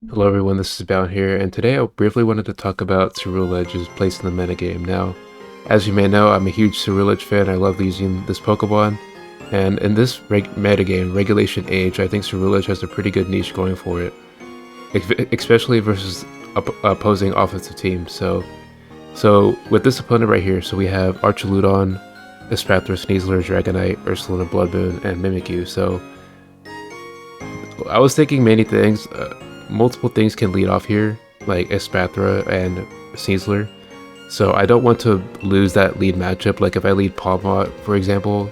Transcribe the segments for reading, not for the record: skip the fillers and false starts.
Hello everyone, this is Bound here, and today I briefly wanted to talk about Ceruledge's place in the metagame. Now, as you may know, I'm a huge Ceruledge fan. I love using this Pokemon, and in this metagame, Regulation Age, I think Ceruledge has a pretty good niche going for it, especially versus opposing offensive teams. So with this opponent right here, so we have Archaludon, Espathra, Sneasler, Dragonite, Ursaluna, Bloodmoon, and Mimikyu. So I was thinking many things. Multiple things can lead off here, like Espathra and Sneasler. So I don't want to lose that lead matchup. Like if I lead Palmot, for example,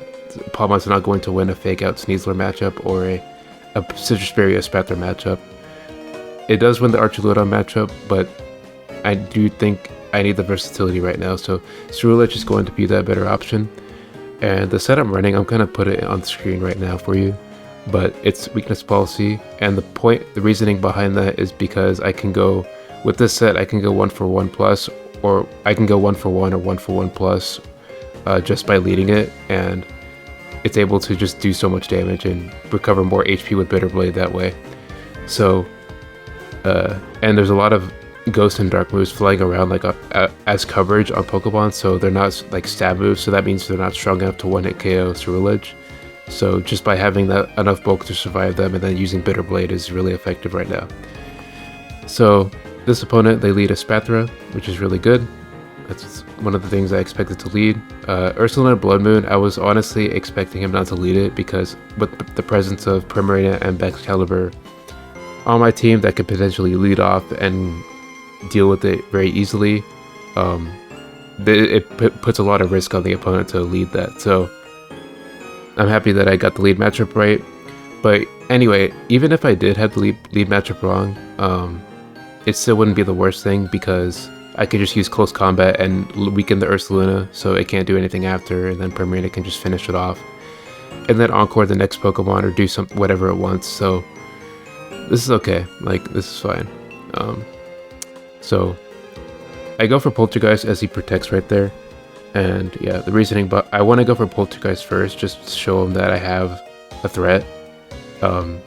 Palmot's not going to win a fake out Sneasler matchup or a Citrus Berry Espathra matchup. It does win the Archaludon matchup, but I do think I need the versatility right now. So Ceruledge is going to be that better option. And the set I'm running, I'm going to put it on the screen right now for you. But it's weakness policy, and the reasoning behind that is because I can go, with this set, I can go 1-for-1 plus, or I can go 1-for-1 or 1-for-1 plus just by leading it, and it's able to just do so much damage and recover more HP with Bitter Blade that way. So, and there's a lot of Ghost and Dark moves flying around like as coverage on Pokemon, so they're not like stab moves, so that means they're not strong enough to one-hit KO Ceruledge. So just by having that enough bulk to survive them and then using Bitter Blade is really effective right now. So this opponent, they lead Espathra, which is really good. That's one of the things I expected to lead. Ursaluna Bloodmoon, I was honestly expecting him not to lead it because with the presence of Primarina and Excalibur on my team that could potentially lead off and deal with it very easily, it puts a lot of risk on the opponent to lead that. So I'm happy that I got the lead matchup right. But anyway, even if I did have the lead matchup wrong, it still wouldn't be the worst thing because I could just use close combat and weaken the Ursaluna so it can't do anything after, and then Primarina can just finish it off. And then encore the next Pokemon or do whatever it wants. So this is okay. Like, this is fine. So I go for Poltergeist as he protects right there. And yeah, the reasoning, but I want to go for Poltergeist first, just to show him that I have a threat. And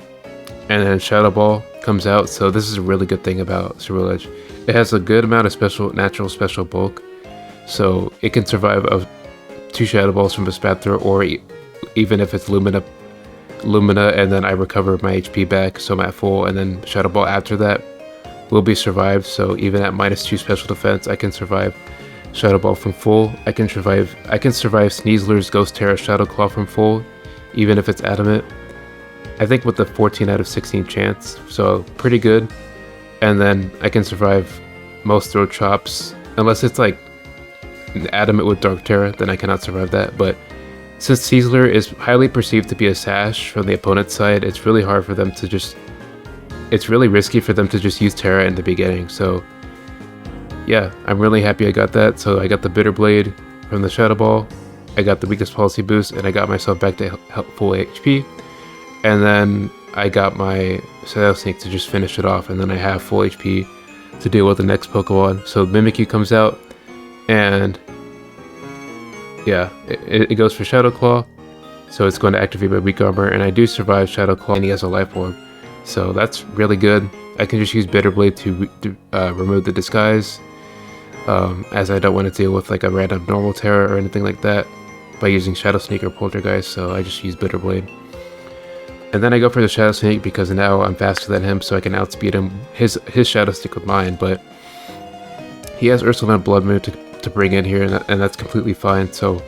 then Shadow Ball comes out, so this is a really good thing about Ceruledge. It has a good amount of natural special bulk, so it can survive 2 Shadow Balls from Espathra, or even if it's Lumina, and then I recover my HP back, so I'm at full, and then Shadow Ball after that will be survived. So even at -2 special defense, I can survive Shadow Ball from full. I can survive Sneasler's Ghost Terra Shadow Claw from full, even if it's adamant. I think with the 14 out of 16 chance, so pretty good. And then I can survive most Throat Chops, unless it's like adamant with Dark Terra, then I cannot survive that. But since Sneasler is highly perceived to be a sash from the opponent's side, it's really hard for them to just, it's really risky for them to just use Terra in the beginning. So yeah, I'm really happy I got that. So I got the Bitter Blade from the Shadow Ball, I got the Weakness Policy boost, and I got myself back to full HP. And then I got my Shadow Sneak to just finish it off, and then I have full HP to deal with the next Pokemon. So Mimikyu comes out, and yeah, it goes for Shadow Claw. So it's going to activate my weak armor, and I do survive Shadow Claw, and he has a Life Orb. So that's really good. I can just use Bitter Blade to remove the disguise, as I don't want to deal with like a random normal Terra or anything like that by using Shadow Sneak or Poltergeist, so I just use Bitter Blade. And then I go for the Shadow Sneak because now I'm faster than him, so I can outspeed him, his Shadow Stick with mine, but he has Ursaluna Bloodmoon to bring in here, and that's completely fine. So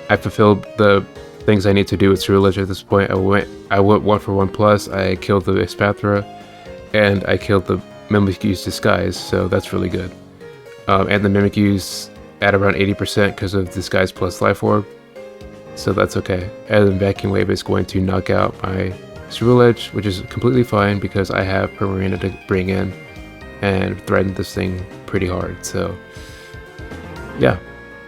I fulfilled the things I need to do with Ceruledge at this point. I went 1-for-1 plus, I killed the Espathra, and I killed the Mimikyu's Disguise, so that's really good. And the Mimikyu's at around 80% because of Disguise plus Life Orb, so that's okay. And then Vacuum Wave is going to knock out my Ceruledge, which is completely fine because I have Primarina to bring in and threaten this thing pretty hard. So yeah,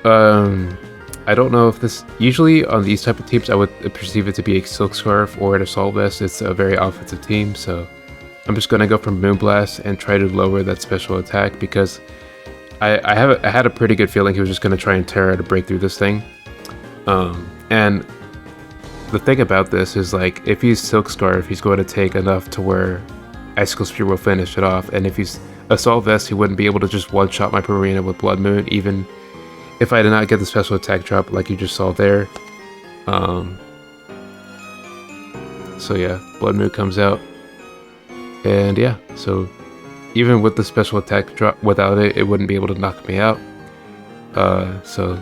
I don't know if this, usually on these type of teams I would perceive it to be a Silk Scarf or an Assault Vest. It's a very offensive team, so I'm just going to go for Moonblast and try to lower that special attack because I had a pretty good feeling he was just going to try and Terra to break through this thing. And the thing about this is, like, if he's Silk Scarf, he's going to take enough to where Icicle Spear will finish it off. And if he's Assault Vest, he wouldn't be able to just one-shot my Primarina with Blood Moon, even if I did not get the special attack drop like you just saw there. So yeah, Blood Moon comes out. And yeah, so even with the special attack drop, without it, it wouldn't be able to knock me out. So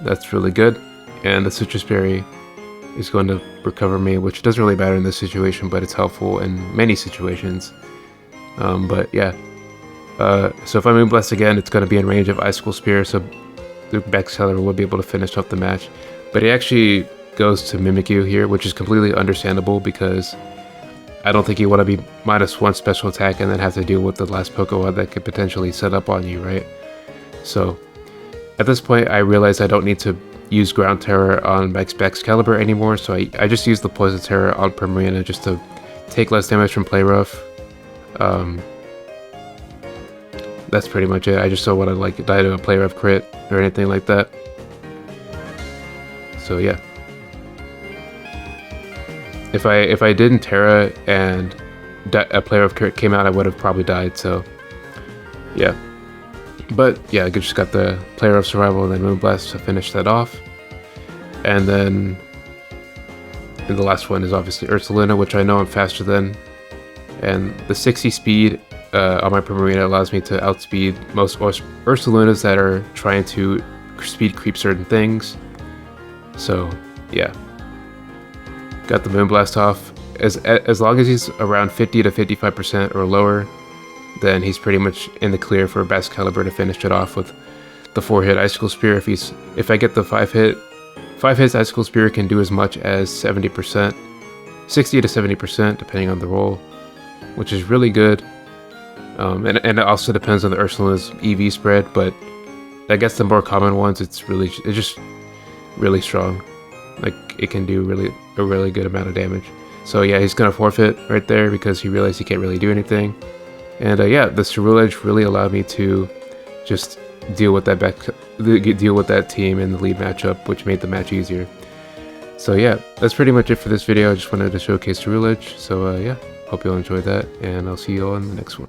that's really good. And the Citrus Berry is going to recover me, which doesn't really matter in this situation, but it's helpful in many situations. But yeah, so if I Moonblast again, it's going to be in range of Icicle Spear, so the Baxcalibur will be able to finish off the match. But he actually goes to Mimikyu here, which is completely understandable because I don't think you want to be -1 special attack and then have to deal with the last Pokemon that could potentially set up on you, right? So at this point, I realize I don't need to use Ground Terror on Baxcalibur anymore, so I just use the Poison Terror on Primarina just to take less damage from Play Rough. That's pretty much it. I just don't want to like die to a Play Rough crit or anything like that. So yeah. If I didn't Terra and a Play Rough crit came out, I would have probably died. So yeah. But yeah, I just got the Play Rough Survival and then Moonblast to finish that off. And then the last one is obviously Ursaluna, which I know I'm faster than. And the 60 speed on my Primarina allows me to outspeed most Ursalunas that are trying to speed creep certain things. So yeah, got the Moonblast off. As long as he's around 50 to 55% or lower, then he's pretty much in the clear for Baxcalibur to finish it off with the 4-hit Icicle Spear. If I get the 5 hits, Icicle Spear can do as much as 70%, 60 to 70% depending on the roll, which is really good. And it also depends on the Ursaluna's EV spread, but I guess the more common ones, it's just really strong. Like it can do a really good amount of damage. So yeah, he's gonna forfeit right there because he realized he can't really do anything. And yeah, the Ceruledge really allowed me to just deal with that team in the lead matchup, which made the match easier. So yeah, that's pretty much it for this video. I just wanted to showcase Ceruledge. So yeah, hope you all enjoyed that, and I'll see you all in the next one.